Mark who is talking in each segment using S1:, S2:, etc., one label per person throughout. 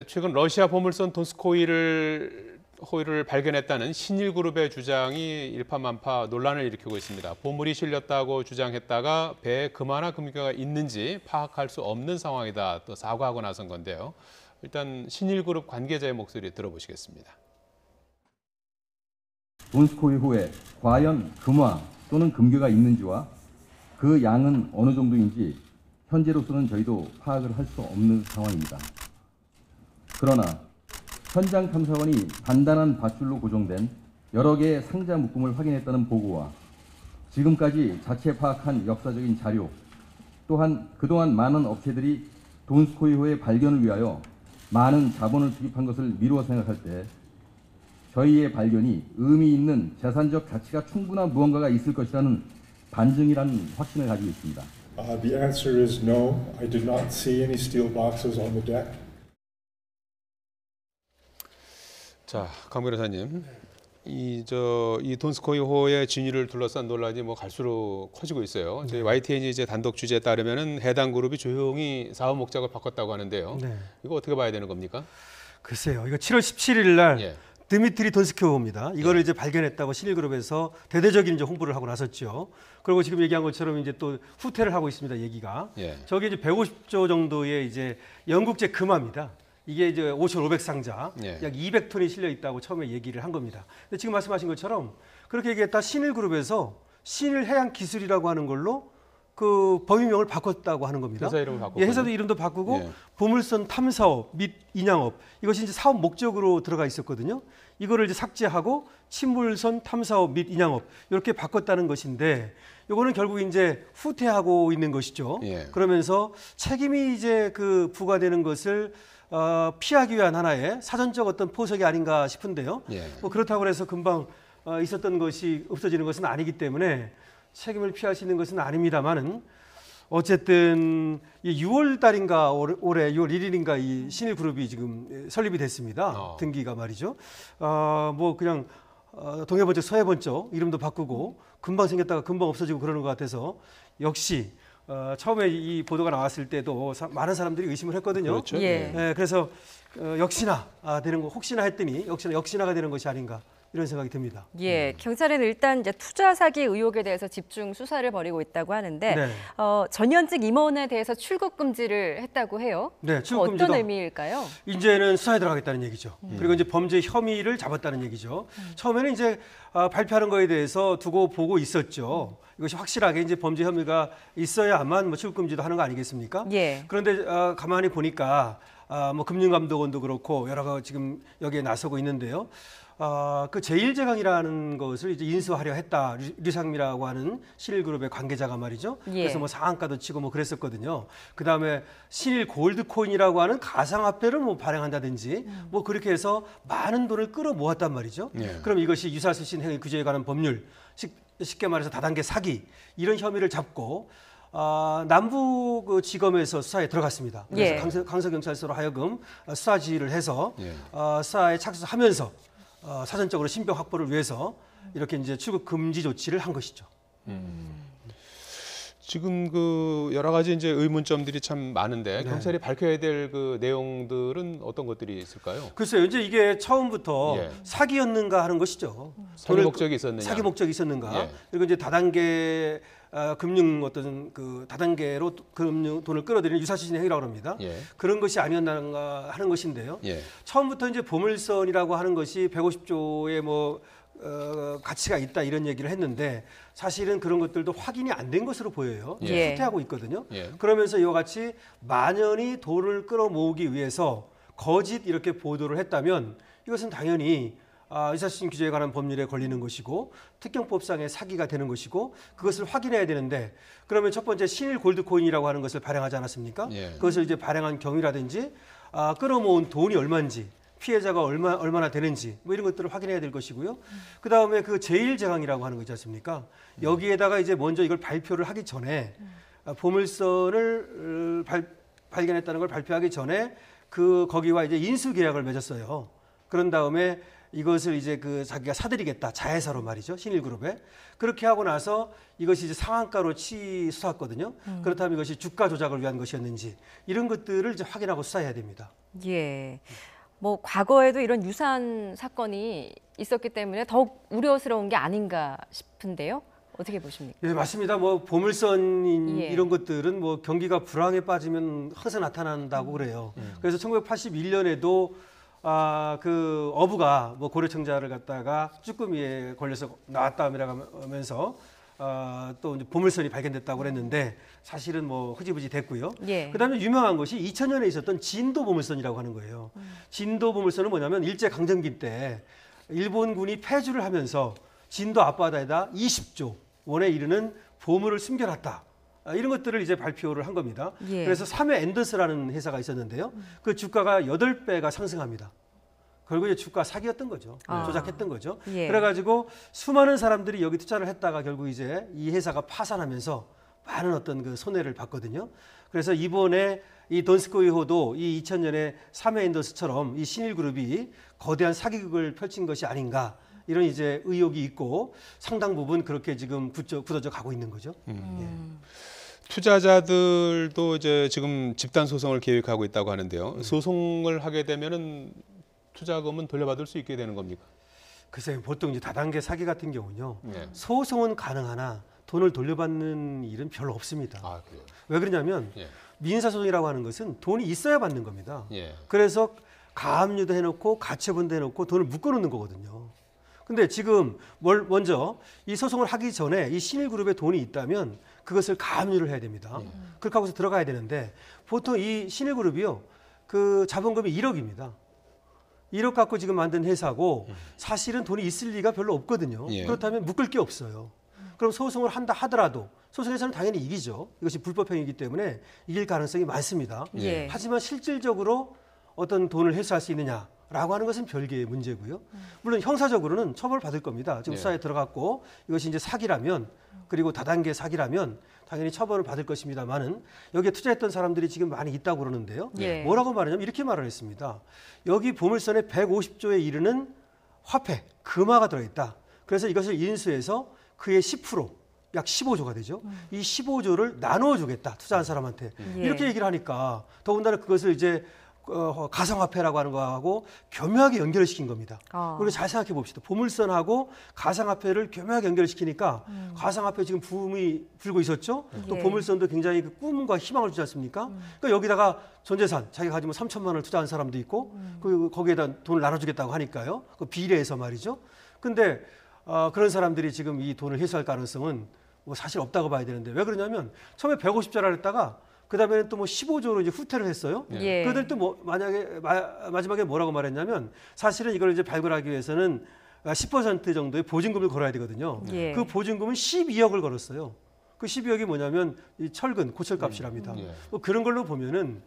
S1: 최근 러시아 보물선 호의를 발견했다는 신일그룹의 주장이 일파만파 논란을 일으키고 있습니다. 보물이 실렸다고 주장했다가 배에 그만한 금괴가 있는지 파악할 수 없는 상황이다 또 사과하고 나선 건데요. 일단 신일그룹 관계자의 목소리 들어보시겠습니다.
S2: 돈스코이호에 과연 금화 또는 금괴가 있는지와 그 양은 어느 정도인지 현재로서는 저희도 파악을 할 수 없는 상황입니다. 그러나 현장 탐사원이 단단한 밧줄로 고정된 여러 개의 상자 묶음을 확인했다는 보고와 지금까지 자체 파악한 역사적인 자료, 또한 그동안 많은 업체들이 돈스코이호의 발견을 위하여 많은 자본을 투입한 것을 미루어 생각할 때 저희의 발견이 의미 있는 재산적 가치가 충분한 무언가가 있을 것이라는 반증이라는 확신을 가지고 있습니다.
S3: The answer is no. I did not see any steel boxes on the deck.
S1: 자, 강 변호사님, 이 돈스코이호의 진위를 둘러싼 논란이 갈수록 커지고 있어요. 저희 YTN이 이제 단독 취재에 따르면은 해당 그룹이 조용히 사업 목적을 바꿨다고 하는데요.
S4: 네.
S1: 이거 어떻게 봐야 되는 겁니까?
S4: 글쎄요, 이거 7월 17일 날
S1: 예.
S4: 드미트리 돈스코이호입니다. 이거를 이제 발견했다고 신일그룹에서 대대적인 이제 홍보를 하고 나섰죠. 그리고 지금 얘기한 것처럼 이제 또 후퇴를 하고 있습니다. 얘기가.
S1: 예.
S4: 저게 이제 150조 정도의 이제 영국제 금화입니다. 이게 이제 5,500상자,
S1: 예.
S4: 약 200톤이 실려 있다고 처음에 얘기를 한 겁니다. 근데 지금 말씀하신 것처럼 그렇게 얘기했다 신일그룹에서 신일해양기술이라고 하는 걸로 그 법인명을 바꿨다고 하는 겁니다.
S1: 회사 이름을 바꿨고,
S4: 예, 회사도 이름도 바꾸고
S1: 예.
S4: 보물선 탐사업 및 인양업 이것이 이제 사업 목적으로 들어가 있었거든요. 이거를 이제 삭제하고 침몰선 탐사업 및 인양업 이렇게 바꿨다는 것인데, 요거는 결국 이제 후퇴하고 있는 것이죠.
S1: 예.
S4: 그러면서 책임이 이제 그 부과되는 것을 피하기 위한 하나의 사전적 어떤 포석이 아닌가 싶은데요.
S1: 예.
S4: 뭐 그렇다고 해서 금방 있었던 것이 없어지는 것은 아니기 때문에 책임을 피할 수 있는 것은 아닙니다만은 어쨌든 6월 달인가 올해 6월 1일인가 이 신일그룹이 지금 설립이 됐습니다. 등기가 말이죠. 뭐 그냥 동해번쩍 서해번쩍 이름도 바꾸고 금방 생겼다가 금방 없어지고 그러는 것 같아서 역시 처음에 이 보도가 나왔을 때도 많은 사람들이 의심을 했거든요.
S1: 그렇죠.
S5: 예.
S4: 네, 그래서 역시나 되는 거 혹시나 했더니 역시나가 되는 것이 아닌가 이런 생각이 듭니다.
S5: 예, 경찰은 일단 이제 투자 사기 의혹에 대해서 집중 수사를 벌이고 있다고 하는데
S4: 네.
S5: 전현직 임원에 대해서 출국 금지를 했다고 해요.
S4: 네, 출국 금지다.
S5: 어떤 의미일까요?
S4: 이제는 수사에 들어가겠다는 얘기죠. 그리고 이제 범죄 혐의를 잡았다는 얘기죠. 처음에는 이제 발표하는 거에 대해서 두고 보고 있었죠. 이것이 확실하게 이제 범죄 혐의가 있어야만 뭐 출국 금지도 하는 거 아니겠습니까?
S5: 예.
S4: 그런데 가만히 보니까 뭐 금융감독원도 그렇고 여러 가지 지금 여기에 나서고 있는데요. 그 제1제강이라는 것을 이제 인수하려 했다. 류상미라고 하는 신일그룹의 관계자가 말이죠.
S5: 예.
S4: 그래서 뭐 상한가도 치고 뭐 그랬었거든요. 그 다음에 신일 골드코인이라고 하는 가상화폐를 뭐 발행한다든지 뭐 그렇게 해서 많은 돈을 끌어모았단 말이죠.
S1: 예.
S4: 그럼 이것이 유사실신 행위 규제에 관한 법률, 쉽게 말해서 다단계 사기 이런 혐의를 잡고 남부 그 지검에서 수사에 들어갔습니다. 그래서
S5: 예.
S4: 강서경찰서로 하여금 수사 지휘를 해서
S1: 예.
S4: 수사에 착수하면서 사전적으로 신병 확보를 위해서 이렇게 이제 출국 금지 조치를 한 것이죠.
S1: 지금 그 여러 가지 이제 의문점들이 참 많은데
S4: 네.
S1: 경찰이 밝혀야 될 그 내용들은 어떤 것들이 있을까요?
S4: 글쎄요, 이제 이게 처음부터
S1: 예.
S4: 사기였는가 하는 것이죠.
S1: 사기 목적이 있었느냐?
S4: 사기 목적이 있었는가?
S1: 예.
S4: 그리고 이제 다단계 금융 어떤 그 다단계로 금융 돈을 끌어들이는 유사시신 행위라고 합니다.
S1: 예.
S4: 그런 것이 아니었는가 하는 것인데요.
S1: 예.
S4: 처음부터 이제 보물선이라고 하는 것이 150조의 뭐 가치가 있다 이런 얘기를 했는데 사실은 그런 것들도 확인이 안 된 것으로 보여요.
S5: 예.
S4: 후퇴하고 있거든요.
S1: 예.
S4: 그러면서 이와 같이 만연히 돈을 끌어모으기 위해서 거짓 이렇게 보도를 했다면 이것은 당연히 유사시신 규제에 관한 법률에 걸리는 것이고 특경법상의 사기가 되는 것이고 그것을 확인해야 되는데 그러면 첫 번째 신일 골드코인이라고 하는 것을 발행하지 않았습니까?
S1: 예.
S4: 그것을 이제 발행한 경위라든지 끌어모은 돈이 얼마인지 피해자가 얼마나 되는지 뭐 이런 것들을 확인해야 될 것이고요. 그 다음에 그 제1제강이라고 하는 거 있지 않습니까? 여기에다가 이제 먼저 이걸 발표를 하기 전에 보물선을 발견했다는 걸 발표하기 전에 거기와 이제 인수 계약을 맺었어요. 그런 다음에 이것을 이제 자기가 사들이겠다 자회사로 말이죠 신일그룹에 그렇게 하고 나서 이것이 이제 상한가로 치수했거든요. 그렇다면 이것이 주가 조작을 위한 것이었는지 이런 것들을 이제 확인하고 수사해야 됩니다.
S5: 예. 뭐 과거에도 이런 유사한 사건이 있었기 때문에 더욱 우려스러운 게 아닌가 싶은데요. 어떻게 보십니까?
S4: 예, 맞습니다. 뭐 보물선
S5: 예.
S4: 이런 것들은 뭐 경기가 불황에 빠지면 항상 나타난다고 그래요. 그래서 1981년에도 그 어부가 뭐 고려청자를 갖다가 쭈꾸미에 걸려서 나왔다라고 하면서 또 이제 보물선이 발견됐다고 그랬는데 사실은 뭐 흐지부지 됐고요.
S5: 예.
S4: 그다음에 유명한 것이 2000년에 있었던 진도 보물선이라고 하는 거예요. 진도 보물선은 뭐냐면 일제 강점기 때 일본군이 패주를 하면서 진도 앞바다에다 20조 원에 이르는 보물을 숨겨놨다. 이런 것들을 이제 발표를 한 겁니다.
S5: 예.
S4: 그래서 3회 앤더스라는 회사가 있었는데요. 그 주가가 8배가 상승합니다. 결국 이제 주가 사기였던 거죠.
S5: 아.
S4: 조작했던 거죠.
S5: 예.
S4: 그래가지고 수많은 사람들이 여기 투자를 했다가 결국 이제 이 회사가 파산하면서 많은 어떤 그 손해를 봤거든요. 그래서 이번에 이 돈스코이호도 이 2000년에 3회 앤더스처럼 이 신일그룹이 거대한 사기극을 펼친 것이 아닌가. 이런 이제 의혹이 있고 상당 부분 그렇게 지금 굳어져 가고 있는 거죠.
S1: 투자자들도 이제 지금 집단 소송을 계획하고 있다고 하는데요. 소송을 하게 되면은 투자금은 돌려받을 수 있게 되는 겁니까?
S4: 글쎄요, 보통 이제 다단계 사기 같은 경우는요.
S1: 네.
S4: 소송은 가능하나 돈을 돌려받는 일은 별로 없습니다.
S1: 아, 그래요.
S4: 왜 그러냐면
S1: 예.
S4: 민사소송이라고 하는 것은 돈이 있어야 받는 겁니다.
S1: 예.
S4: 그래서 가압류도 해놓고 가처분도 해놓고 돈을 묶어놓는 거거든요. 근데 지금 먼저 이 소송을 하기 전에 이 신일그룹에 돈이 있다면 그것을 가압류를 해야 됩니다. 그렇게 하고서 들어가야 되는데 보통 이 신일그룹이요. 그 자본금이 1억입니다. 1억 갖고 지금 만든 회사고 사실은 돈이 있을 리가 별로 없거든요.
S1: 예.
S4: 그렇다면 묶을 게 없어요. 그럼 소송을 한다 하더라도 소송에서는 당연히 이기죠. 이것이 불법행위이기 때문에 이길 가능성이 많습니다.
S5: 예.
S4: 하지만 실질적으로 어떤 돈을 회수할 수 있느냐라고 하는 것은 별개의 문제고요. 물론 형사적으로는 처벌받을 겁니다. 지금
S1: 예.
S4: 수사에 들어갔고 이것이 이제 사기라면 그리고 다단계 사기라면 당연히 처벌을 받을 것입니다만은 여기에 투자했던 사람들이 지금 많이 있다고 그러는데요.
S5: 예.
S4: 뭐라고 말하냐면 이렇게 말을 했습니다. 여기 보물선에 150조에 이르는 화폐, 금화가 들어있다. 그래서 이것을 인수해서 그의 10%, 약 15조가 되죠. 이 15조를 나누어 주겠다. 투자한 사람한테.
S5: 예.
S4: 이렇게 얘기를 하니까 더군다나 그것을 이제 가상화폐라고 하는 거하고 교묘하게 연결을 시킨 겁니다. 그리고 잘 생각해 봅시다. 보물선하고 가상화폐를 교묘하게 연결시키니까 가상화폐 지금 붐이 불고 있었죠. 또
S5: 예.
S4: 보물선도 굉장히 그 꿈과 희망을 주지 않습니까? 그러니까 여기다가 전재산 자기가 가지고 3천만 원을 투자한 사람도 있고 그 거기에다 돈을 나눠주겠다고 하니까요. 그 비례해서 말이죠. 근데 그런 사람들이 지금 이 돈을 회수할 가능성은 뭐 사실 없다고 봐야 되는데 왜 그러냐면 처음에 150조를 했다가 그 다음에는 또 뭐 15조로 이제 후퇴를 했어요.
S5: 예.
S4: 그들 또 뭐 만약에 마지막에 뭐라고 말했냐면 사실은 이걸 이제 발굴하기 위해서는 10% 정도의 보증금을 걸어야 되거든요.
S5: 예.
S4: 그 보증금은 12억을 걸었어요. 그 12억이 뭐냐면 이 철근 고철값이랍니다.
S1: 예.
S4: 뭐 그런 걸로 보면은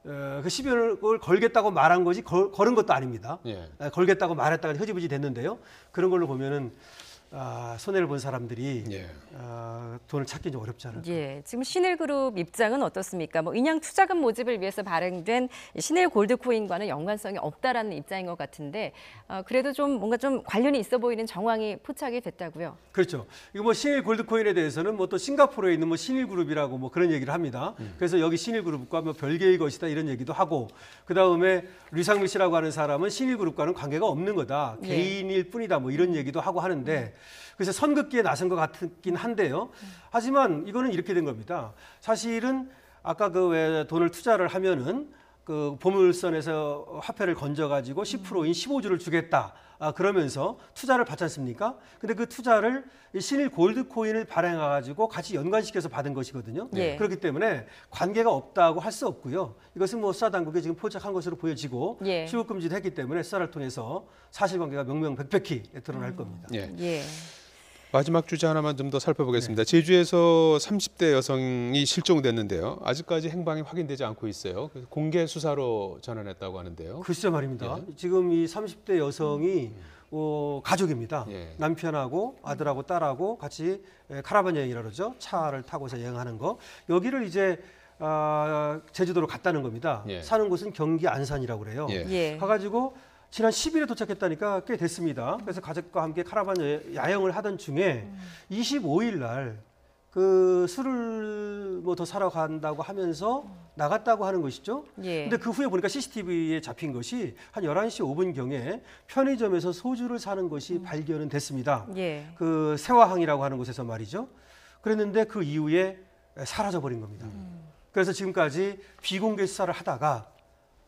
S4: 그 12억을 걸겠다고 말한 거지 걸은 것도 아닙니다.
S1: 예.
S4: 걸겠다고 말했다가 흐지부지 됐는데요. 그런 걸로 보면은 손해를 본 사람들이
S1: 예.
S4: 돈을 찾기 좀 어렵지 않을까.
S5: 예, 지금 신일그룹 입장은 어떻습니까? 뭐 인양 투자금 모집을 위해서 발행된 신일 골드코인과는 연관성이 없다라는 입장인 것 같은데 그래도 좀 뭔가 좀 관련이 있어 보이는 정황이 포착이 됐다고요.
S4: 그렇죠. 이거 뭐 신일 골드코인에 대해서는 뭐 또 싱가포르에 있는 뭐 신일그룹이라고 뭐 그런 얘기를 합니다. 그래서 여기 신일그룹과 뭐 별개의 것이다 이런 얘기도 하고 그 다음에 류상민 씨라고 하는 사람은 신일그룹과는 관계가 없는 거다.
S5: 예.
S4: 개인일 뿐이다. 뭐 이런 얘기도 하고 하는데 그래서 선긋기에 나선 것 같긴 한데요. 하지만 이거는 이렇게 된 겁니다. 사실은 아까 그 왜 돈을 투자를 하면은 그 보물선에서 화폐를 건져가지고 10%인 15조를 주겠다. 그러면서 투자를 받지 않습니까? 근데 그 투자를 이 신일 골드코인을 발행해가지고 같이 연관시켜서 받은 것이거든요.
S5: 예.
S4: 그렇기 때문에 관계가 없다고 할 수 없고요. 이것은 뭐 수사당국이 지금 포착한 것으로 보여지고
S5: 예.
S4: 출국금지를 했기 때문에 수사를 통해서 사실관계가 명명백백히 드러날 겁니다.
S1: 예.
S5: 예.
S1: 마지막 주제 하나만 좀 더 살펴보겠습니다. 제주에서 30대 여성이 실종됐는데요. 아직까지 행방이 확인되지 않고 있어요. 그래서 공개 수사로 전환했다고 하는데요.
S4: 글쎄 말입니다. 지금 이 30대 여성이 가족입니다.
S1: 예.
S4: 남편하고 아들하고 딸하고 같이 카라반 여행이라 그러죠. 차를 타고서 여행하는 거. 여기를 이제 제주도로 갔다는 겁니다.
S1: 예.
S4: 사는 곳은 경기 안산이라고 그래요.
S1: 예.
S5: 예.
S4: 가가지고 지난 10일에 도착했다니까 꽤 됐습니다. 그래서 가족과 함께 카라반 야영을 하던 중에 25일 날 그 술을 뭐 더 사러 간다고 하면서 나갔다고 하는 것이죠.
S5: 예.
S4: 근데 그 후에 보니까 CCTV에 잡힌 것이 한 11시 5분경에 편의점에서 소주를 사는 것이 발견은 됐습니다.
S5: 예.
S4: 그 세화항이라고 하는 곳에서 말이죠. 그랬는데 그 이후에 사라져 버린 겁니다. 그래서 지금까지 비공개 수사를 하다가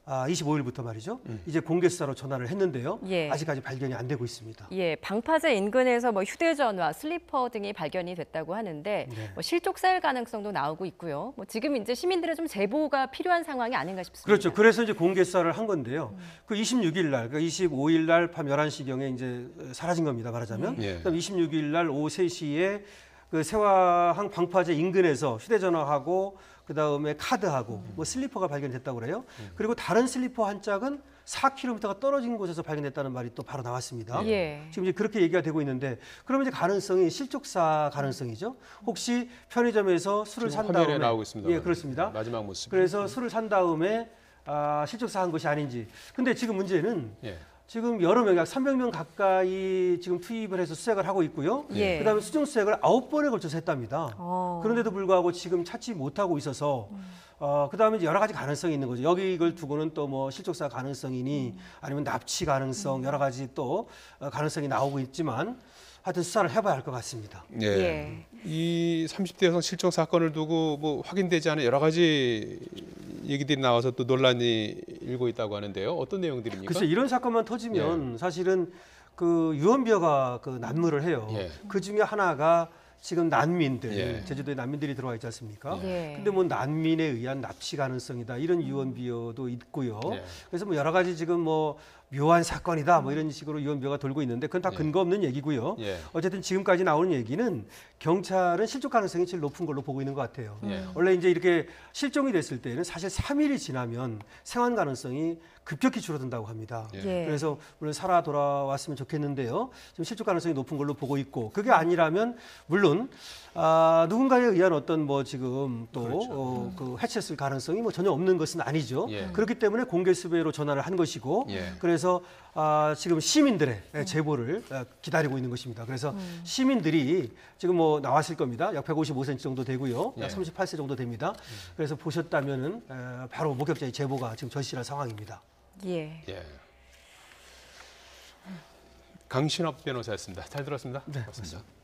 S4: 25일부터 말이죠. 이제 공개 수사로 전환을 했는데요.
S5: 예.
S4: 아직까지 발견이 안 되고 있습니다.
S5: 예, 방파제 인근에서 뭐 휴대전화, 슬리퍼 등이 발견이 됐다고 하는데
S4: 네.
S5: 뭐 실족사일 가능성도 나오고 있고요. 뭐 지금 이제 시민들의 좀 제보가 필요한 상황이 아닌가 싶습니다.
S4: 그렇죠. 그래서 이제 공개 수사를 한 건데요. 그 26일 날, 그 25일 날 밤 11시경에 이제 사라진 겁니다. 말하자면.
S1: 예.
S4: 그다음 26일 날 오후 3시에 그 세화항 방파제 인근에서 휴대전화하고 그다음에 카드하고 뭐 슬리퍼가 발견됐다고 그래요. 그리고 다른 슬리퍼 한 짝은 4km가 떨어진 곳에서 발견됐다는 말이 또 바로 나왔습니다.
S5: 예.
S4: 지금 이제 그렇게 얘기가 되고 있는데 그러면 이제 가능성이 실족사 가능성이죠. 혹시 편의점에서 술을
S1: 지금
S4: 산
S1: 화면에
S4: 다음에
S1: 나오고 있습니다.
S4: 예, 그렇습니다.
S1: 마지막 모습.
S4: 그래서 술을 산 다음에 실족사 한 것이 아닌지. 근데 지금 문제는
S1: 예.
S4: 지금 여러 명, 약 300명 가까이 지금 투입을 해서 수색을 하고 있고요.
S5: 예.
S4: 그다음에 수중 수색을 9번에 걸쳐서 했답니다. 그런데도 불구하고 지금 찾지 못하고 있어서 그다음에 이제 여러 가지 가능성이 있는 거죠. 여기 이걸 두고는 또 뭐 실족사 가능성이니 아니면 납치 가능성 여러 가지 또 가능성이 나오고 있지만 하여튼 수사를 해봐야 할 것 같습니다.
S1: 예.
S5: 예.
S1: 이 30대 여성 실종 사건을 두고 뭐 확인되지 않은 여러 가지 얘기들이 나와서 또 논란이 일고 있다고 하는데요. 어떤 내용들입니까?
S4: 글쎄 이런 사건만 터지면 사실은 그 유언비어가 그 난무를 해요.
S1: 예.
S4: 그 중에 하나가 지금 난민들,
S1: 예.
S4: 제주도에 난민들이 들어와 있지 않습니까?
S5: 예.
S4: 근데 뭐 난민에 의한 납치 가능성이다 이런 유언비어도 있고요.
S1: 예.
S4: 그래서 뭐 여러 가지 지금 뭐 묘한 사건이다 뭐 이런 식으로 유언비어가 돌고 있는데 그건 다
S1: 예.
S4: 근거 없는 얘기고요.
S1: 예.
S4: 어쨌든 지금까지 나오는 얘기는 경찰은 실족 가능성이 제일 높은 걸로 보고 있는 것 같아요.
S1: 예.
S4: 원래 이제 이렇게 실종이 됐을 때는 사실 3일이 지나면 생還가능성이 급격히 줄어든다고 합니다.
S5: 예.
S4: 그래서 물론 살아 돌아왔으면 좋겠는데요. 지금 실족 가능성이 높은 걸로 보고 있고 그게 아니라면 물론 누군가에 의한 어떤 뭐 지금 또
S1: 그렇죠.
S4: 그 해체했을 가능성이 뭐 전혀 없는 것은 아니죠.
S1: 예.
S4: 그렇기 때문에 공개 수배로 전환을 한 것이고
S1: 예.
S4: 그래서 지금 시민들의 제보를 기다리고 있는 것입니다. 그래서 시민들이 지금 뭐 나왔을 겁니다. 약 155cm 정도 되고요. 약
S1: 예.
S4: 38세 정도 됩니다. 그래서 보셨다면은 바로 목격자의 제보가 지금 절실한 상황입니다.
S5: 예.
S1: 예. 강신업 변호사였습니다. 잘 들었습니다.
S4: 네,
S1: 고맙습니다.